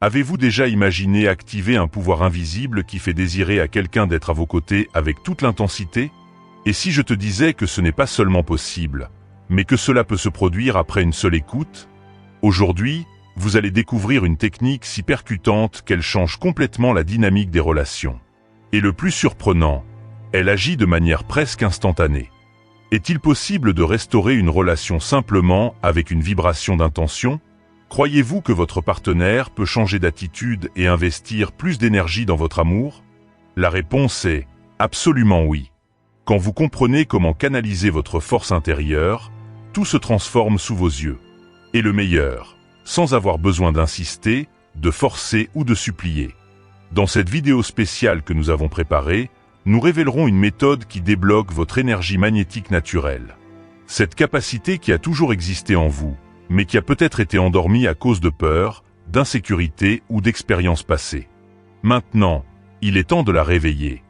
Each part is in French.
Avez-vous déjà imaginé activer un pouvoir invisible qui fait désirer à quelqu'un d'être à vos côtés avec toute l'intensité? Et si je te disais que ce n'est pas seulement possible, mais que cela peut se produire après une seule écoute? Aujourd'hui, vous allez découvrir une technique si percutante qu'elle change complètement la dynamique des relations. Et le plus surprenant, elle agit de manière presque instantanée. Est-il possible de restaurer une relation simplement avec une vibration d'intention? Croyez-vous que votre partenaire peut changer d'attitude et investir plus d'énergie dans votre amour? La réponse est absolument oui. Quand vous comprenez comment canaliser votre force intérieure, tout se transforme sous vos yeux. Et le meilleur, sans avoir besoin d'insister, de forcer ou de supplier. Dans cette vidéo spéciale que nous avons préparée, nous révélerons une méthode qui débloque votre énergie magnétique naturelle. Cette capacité qui a toujours existé en vous, mais qui a peut-être été endormie à cause de peur, d'insécurité ou d'expériences passées. Maintenant, il est temps de la réveiller.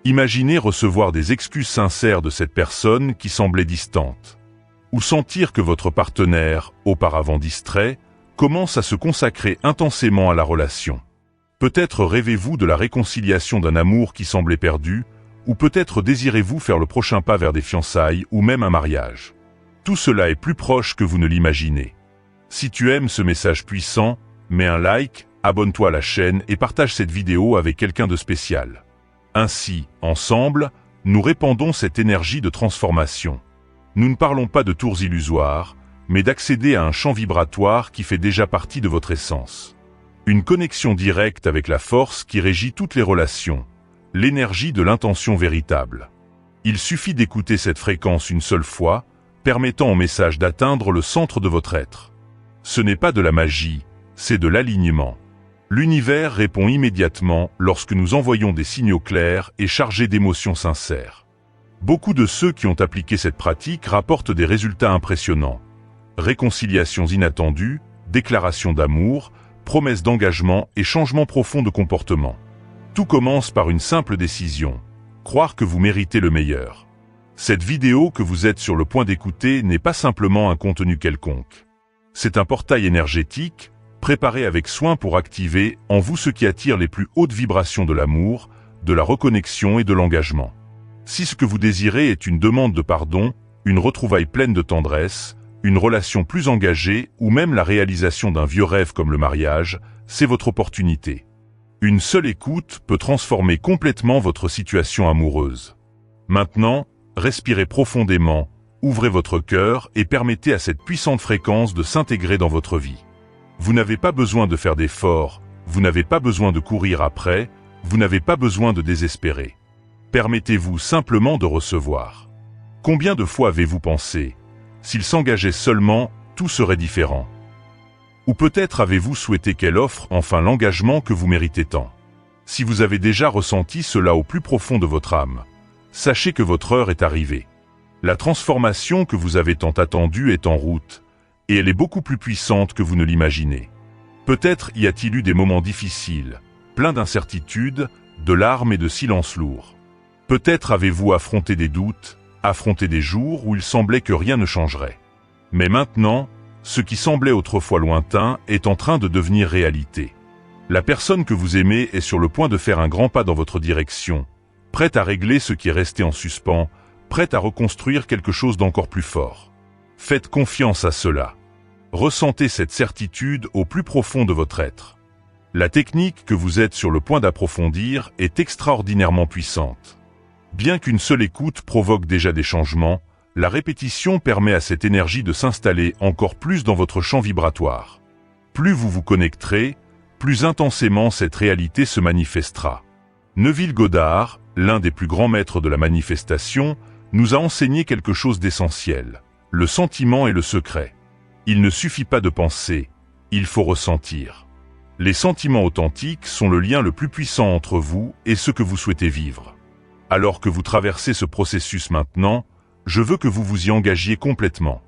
Imaginez recevoir des excuses sincères de cette personne qui semblait distante. Ou sentir que votre partenaire, auparavant distrait, commence à se consacrer intensément à la relation. Peut-être rêvez-vous de la réconciliation d'un amour qui semblait perdu, ou peut-être désirez-vous faire le prochain pas vers des fiançailles ou même un mariage. Tout cela est plus proche que vous ne l'imaginez. Si tu aimes ce message puissant, mets un like, abonne-toi à la chaîne et partage cette vidéo avec quelqu'un de spécial. Ainsi, ensemble, nous répandons cette énergie de transformation. Nous ne parlons pas de tours illusoires, mais d'accéder à un champ vibratoire qui fait déjà partie de votre essence. Une connexion directe avec la force qui régit toutes les relations, l'énergie de l'intention véritable. Il suffit d'écouter cette fréquence une seule fois, permettant au message d'atteindre le centre de votre être. Ce n'est pas de la magie, c'est de l'alignement. L'univers répond immédiatement lorsque nous envoyons des signaux clairs et chargés d'émotions sincères. Beaucoup de ceux qui ont appliqué cette pratique rapportent des résultats impressionnants. Réconciliations inattendues, déclarations d'amour, promesses d'engagement et changements profonds de comportement. Tout commence par une simple décision, croire que vous méritez le meilleur. Cette vidéo que vous êtes sur le point d'écouter n'est pas simplement un contenu quelconque. C'est un portail énergétique, préparé avec soin pour activer en vous ce qui attire les plus hautes vibrations de l'amour, de la reconnexion et de l'engagement. Si ce que vous désirez est une demande de pardon, une retrouvaille pleine de tendresse, une relation plus engagée ou même la réalisation d'un vieux rêve comme le mariage, c'est votre opportunité. Une seule écoute peut transformer complètement votre situation amoureuse. Maintenant, respirez profondément, ouvrez votre cœur et permettez à cette puissante fréquence de s'intégrer dans votre vie. Vous n'avez pas besoin de faire d'efforts, vous n'avez pas besoin de courir après, vous n'avez pas besoin de désespérer. Permettez-vous simplement de recevoir. Combien de fois avez-vous pensé, s'il s'engageait seulement, tout serait différent? Ou peut-être avez-vous souhaité qu'elle offre enfin l'engagement que vous méritez tant? Si vous avez déjà ressenti cela au plus profond de votre âme, sachez que votre heure est arrivée. La transformation que vous avez tant attendue est en route, et elle est beaucoup plus puissante que vous ne l'imaginez. Peut-être y a-t-il eu des moments difficiles, pleins d'incertitudes, de larmes et de silences lourds. Peut-être avez-vous affronté des doutes, affronté des jours où il semblait que rien ne changerait. Mais maintenant, ce qui semblait autrefois lointain est en train de devenir réalité. La personne que vous aimez est sur le point de faire un grand pas dans votre direction, prête à régler ce qui est resté en suspens, prête à reconstruire quelque chose d'encore plus fort. Faites confiance à cela. Ressentez cette certitude au plus profond de votre être. La technique que vous êtes sur le point d'approfondir est extraordinairement puissante. Bien qu'une seule écoute provoque déjà des changements, la répétition permet à cette énergie de s'installer encore plus dans votre champ vibratoire. Plus vous vous connecterez, plus intensément cette réalité se manifestera. Neville Goddard, l'un des plus grands maîtres de la manifestation, nous a enseigné quelque chose d'essentiel, le sentiment et le secret. Il ne suffit pas de penser, il faut ressentir. Les sentiments authentiques sont le lien le plus puissant entre vous et ce que vous souhaitez vivre. Alors que vous traversez ce processus maintenant, je veux que vous vous y engagiez complètement.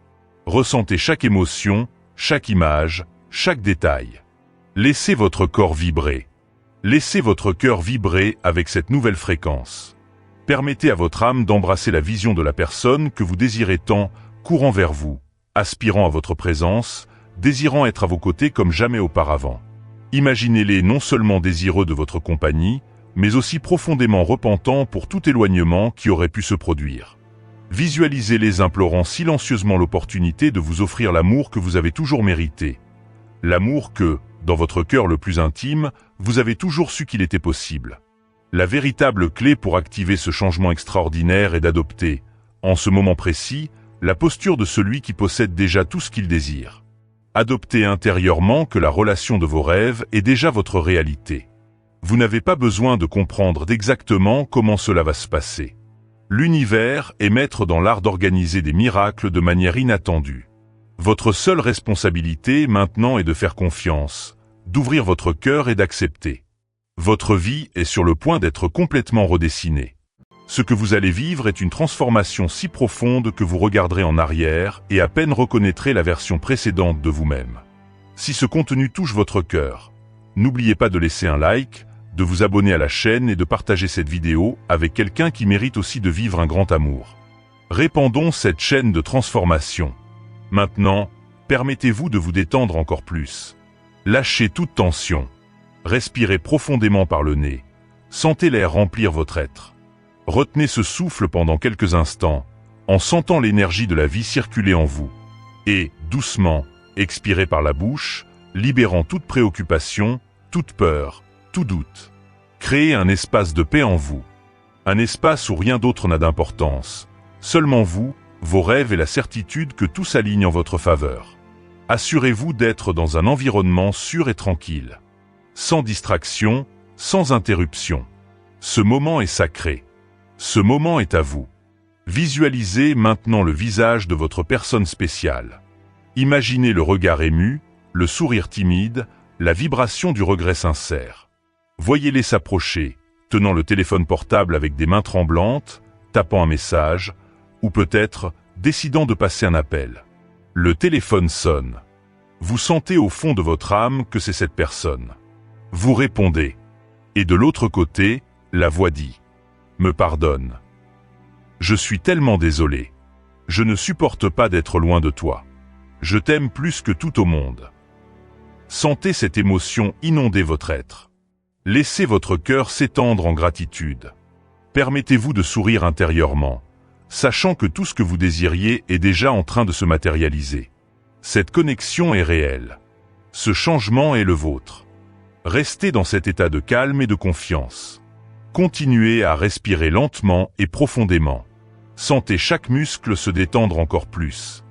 Ressentez chaque émotion, chaque image, chaque détail. Laissez votre corps vibrer. Laissez votre cœur vibrer avec cette nouvelle fréquence. Permettez à votre âme d'embrasser la vision de la personne que vous désirez tant, courant vers vous, aspirant à votre présence, désirant être à vos côtés comme jamais auparavant. Imaginez-les non seulement désireux de votre compagnie, mais aussi profondément repentants pour tout éloignement qui aurait pu se produire. Visualisez-les implorant silencieusement l'opportunité de vous offrir l'amour que vous avez toujours mérité. L'amour que, dans votre cœur le plus intime, vous avez toujours su qu'il était possible. La véritable clé pour activer ce changement extraordinaire est d'adopter, en ce moment précis, la posture de celui qui possède déjà tout ce qu'il désire. Adoptez intérieurement que la relation de vos rêves est déjà votre réalité. Vous n'avez pas besoin de comprendre d'exactement comment cela va se passer. L'univers est maître dans l'art d'organiser des miracles de manière inattendue. Votre seule responsabilité maintenant est de faire confiance, d'ouvrir votre cœur et d'accepter. Votre vie est sur le point d'être complètement redessinée. Ce que vous allez vivre est une transformation si profonde que vous regarderez en arrière et à peine reconnaîtrez la version précédente de vous-même. Si ce contenu touche votre cœur, n'oubliez pas de laisser un like, de vous abonner à la chaîne et de partager cette vidéo avec quelqu'un qui mérite aussi de vivre un grand amour. Répandons cette chaîne de transformation. Maintenant, permettez-vous de vous détendre encore plus. Lâchez toute tension. Respirez profondément par le nez. Sentez l'air remplir votre être. Retenez ce souffle pendant quelques instants, en sentant l'énergie de la vie circuler en vous. Et, doucement, expirez par la bouche, libérant toute préoccupation, toute peur, tout doute. Créez un espace de paix en vous. Un espace où rien d'autre n'a d'importance. Seulement vous, vos rêves et la certitude que tout s'aligne en votre faveur. Assurez-vous d'être dans un environnement sûr et tranquille. Sans distraction, sans interruption. Ce moment est sacré. Ce moment est à vous. Visualisez maintenant le visage de votre personne spéciale. Imaginez le regard ému, le sourire timide, la vibration du regret sincère. Voyez-les s'approcher, tenant le téléphone portable avec des mains tremblantes, tapant un message, ou peut-être décidant de passer un appel. Le téléphone sonne. Vous sentez au fond de votre âme que c'est cette personne. Vous répondez. Et de l'autre côté, la voix dit « Me pardonne. Je suis tellement désolé. Je ne supporte pas d'être loin de toi. Je t'aime plus que tout au monde. » Sentez cette émotion inonder votre être. Laissez votre cœur s'étendre en gratitude. Permettez-vous de sourire intérieurement, sachant que tout ce que vous désiriez est déjà en train de se matérialiser. Cette connexion est réelle. Ce changement est le vôtre. Restez dans cet état de calme et de confiance. Continuez à respirer lentement et profondément. Sentez chaque muscle se détendre encore plus.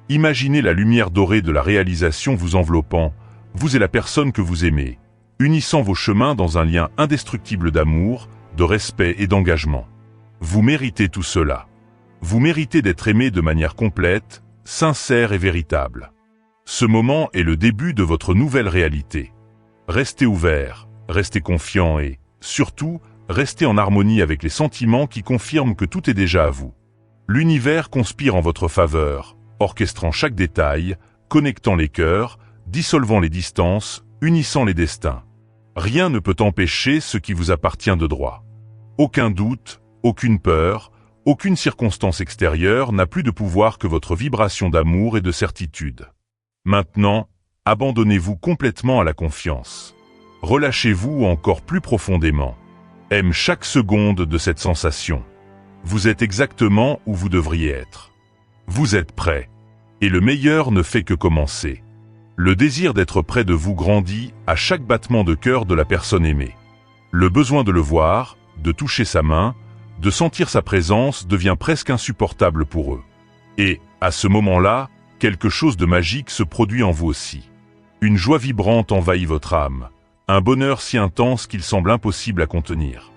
Imaginez la lumière dorée de la réalisation vous enveloppant, vous et la personne que vous aimez, unissant vos chemins dans un lien indestructible d'amour, de respect et d'engagement. Vous méritez tout cela. Vous méritez d'être aimé de manière complète, sincère et véritable. Ce moment est le début de votre nouvelle réalité. Restez ouvert, restez confiant et, surtout, restez en harmonie avec les sentiments qui confirment que tout est déjà à vous. L'univers conspire en votre faveur, orchestrant chaque détail, connectant les cœurs, dissolvant les distances, unissant les destins. Rien ne peut empêcher ce qui vous appartient de droit. Aucun doute, aucune peur, aucune circonstance extérieure n'a plus de pouvoir que votre vibration d'amour et de certitude. Maintenant, abandonnez-vous complètement à la confiance. Relâchez-vous encore plus profondément. Aime chaque seconde de cette sensation. Vous êtes exactement où vous devriez être. Vous êtes prêt. Et le meilleur ne fait que commencer. Le désir d'être près de vous grandit à chaque battement de cœur de la personne aimée. Le besoin de le voir, de toucher sa main, de sentir sa présence devient presque insupportable pour eux. Et, à ce moment-là, quelque chose de magique se produit en vous aussi. Une joie vibrante envahit votre âme, un bonheur si intense qu'il semble impossible à contenir.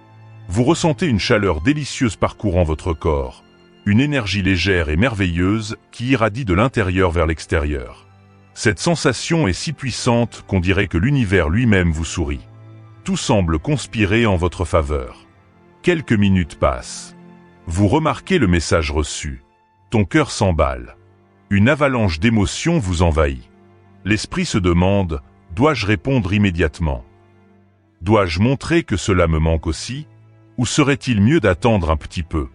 Vous ressentez une chaleur délicieuse parcourant votre corps, une énergie légère et merveilleuse qui irradie de l'intérieur vers l'extérieur. Cette sensation est si puissante qu'on dirait que l'univers lui-même vous sourit. Tout semble conspirer en votre faveur. Quelques minutes passent. Vous remarquez le message reçu. Ton cœur s'emballe. Une avalanche d'émotions vous envahit. L'esprit se demande, dois-je répondre immédiatement? Dois-je montrer que cela me manque aussi? Ou serait-il mieux d'attendre un petit peu?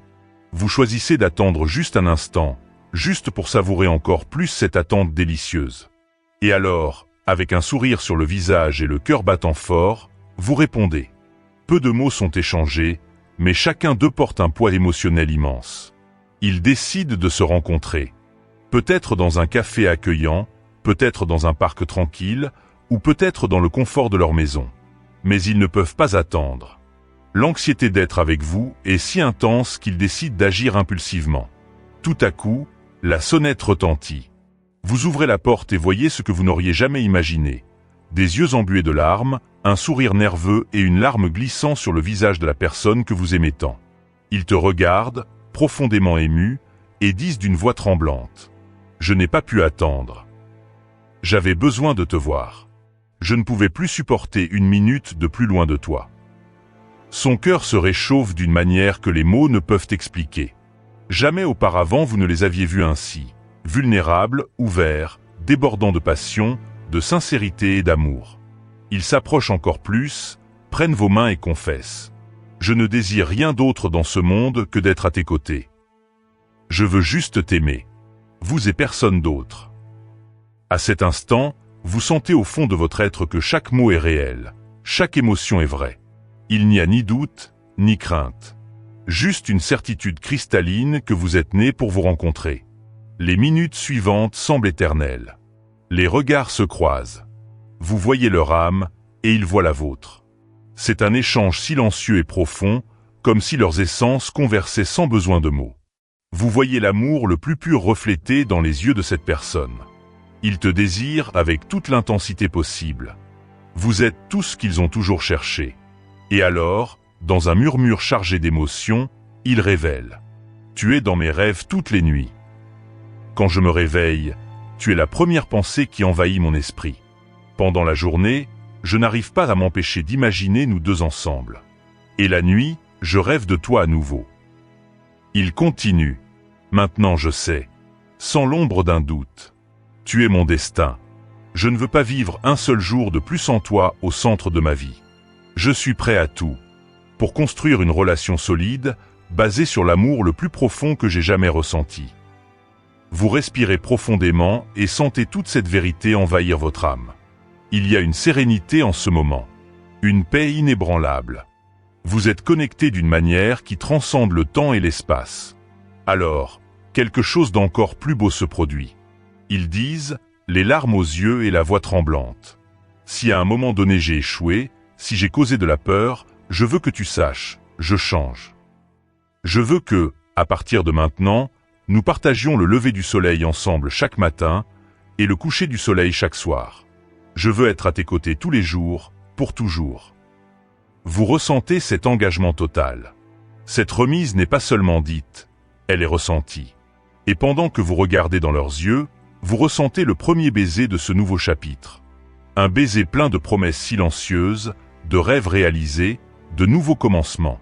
Vous choisissez d'attendre juste un instant, juste pour savourer encore plus cette attente délicieuse. Et alors, Avec un sourire sur le visage et le cœur battant fort, vous répondez. Peu de mots sont échangés, mais chacun d'eux porte un poids émotionnel immense. Ils décident de se rencontrer. Peut-être dans un café accueillant, peut-être dans un parc tranquille, ou peut-être dans le confort de leur maison. Mais ils ne peuvent pas attendre. L'anxiété d'être avec vous est si intense qu'ils décident d'agir impulsivement. Tout à coup, la sonnette retentit. Vous ouvrez la porte et voyez ce que vous n'auriez jamais imaginé. Des yeux embués de larmes, un sourire nerveux et une larme glissant sur le visage de la personne que vous aimez tant. Ils te regardent, profondément émus, et disent d'une voix tremblante. « Je n'ai pas pu attendre. J'avais besoin de te voir. Je ne pouvais plus supporter une minute de plus loin de toi. » Son cœur se réchauffe d'une manière que les mots ne peuvent expliquer. Jamais auparavant vous ne les aviez vus ainsi, vulnérables, ouverts, débordants de passion, de sincérité et d'amour. Ils s'approchent encore plus, prennent vos mains et confessent. « Je ne désire rien d'autre dans ce monde que d'être à tes côtés. Je veux juste t'aimer. Vous et personne d'autre. » À cet instant, vous sentez au fond de votre être que chaque mot est réel, chaque émotion est vraie. Il n'y a ni doute, ni crainte. Juste une certitude cristalline que vous êtes né pour vous rencontrer. Les minutes suivantes semblent éternelles. Les regards se croisent. Vous voyez leur âme, et ils voient la vôtre. C'est un échange silencieux et profond, comme si leurs essences conversaient sans besoin de mots. Vous voyez l'amour le plus pur reflété dans les yeux de cette personne. Ils te désirent avec toute l'intensité possible. Vous êtes tout ce qu'ils ont toujours cherché. Et alors, dans un murmure chargé d'émotions, ils révèlent. « Tu es dans mes rêves toutes les nuits. Quand je me réveille, tu es la première pensée qui envahit mon esprit. Pendant la journée, je n'arrive pas à m'empêcher d'imaginer nous deux ensemble. Et la nuit, je rêve de toi à nouveau. » Il continue. « Maintenant je sais, sans l'ombre d'un doute. Tu es mon destin. Je ne veux pas vivre un seul jour de plus sans toi au centre de ma vie. Je suis prêt à tout, pour construire une relation solide, basée sur l'amour le plus profond que j'ai jamais ressenti. » Vous respirez profondément et sentez toute cette vérité envahir votre âme. Il y a une sérénité en ce moment, une paix inébranlable. Vous êtes connecté d'une manière qui transcende le temps et l'espace. Alors, quelque chose d'encore plus beau se produit. Ils disent, les larmes aux yeux et la voix tremblante. « Si à un moment donné j'ai échoué, si j'ai causé de la peur, je veux que tu saches, je change. Je veux que, à partir de maintenant, nous partagions le lever du soleil ensemble chaque matin et le coucher du soleil chaque soir. Je veux être à tes côtés tous les jours, pour toujours. » Vous ressentez cet engagement total. Cette remise n'est pas seulement dite, elle est ressentie. Et pendant que vous regardez dans leurs yeux, vous ressentez le premier baiser de ce nouveau chapitre. Un baiser plein de promesses silencieuses, de rêves réalisés, de nouveaux commencements.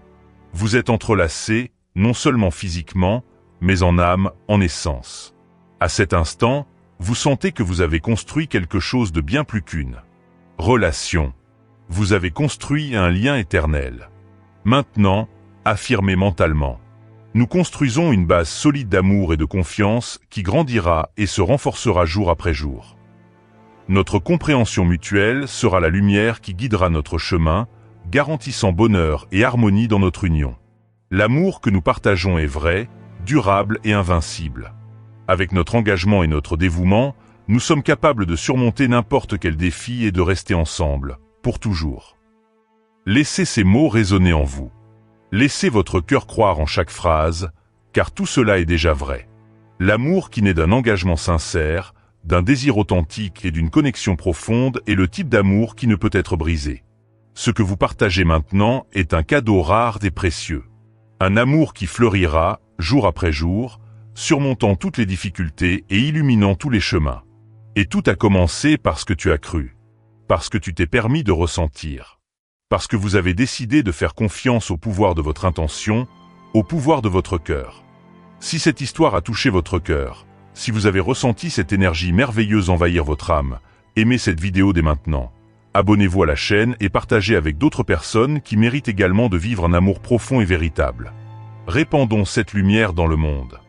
Vous êtes entrelacés, non seulement physiquement, mais en âme, en essence. À cet instant, vous sentez que vous avez construit quelque chose de bien plus qu'une relation. Vous avez construit un lien éternel. Maintenant, affirmez mentalement. Nous construisons une base solide d'amour et de confiance qui grandira et se renforcera jour après jour. Notre compréhension mutuelle sera la lumière qui guidera notre chemin, garantissant bonheur et harmonie dans notre union. L'amour que nous partageons est vrai, durable et invincible. Avec notre engagement et notre dévouement, nous sommes capables de surmonter n'importe quel défi et de rester ensemble, pour toujours. Laissez ces mots résonner en vous. Laissez votre cœur croire en chaque phrase, car tout cela est déjà vrai. L'amour qui naît d'un engagement sincère, d'un désir authentique et d'une connexion profonde est le type d'amour qui ne peut être brisé. Ce que vous partagez maintenant est un cadeau rare et précieux. Un amour qui fleurira, jour après jour, surmontant toutes les difficultés et illuminant tous les chemins. Et tout a commencé parce que tu as cru, parce que tu t'es permis de ressentir, parce que vous avez décidé de faire confiance au pouvoir de votre intention, au pouvoir de votre cœur. Si cette histoire a touché votre cœur, si vous avez ressenti cette énergie merveilleuse envahir votre âme, aimez cette vidéo dès maintenant. Abonnez-vous à la chaîne et partagez avec d'autres personnes qui méritent également de vivre un amour profond et véritable. Répandons cette lumière dans le monde.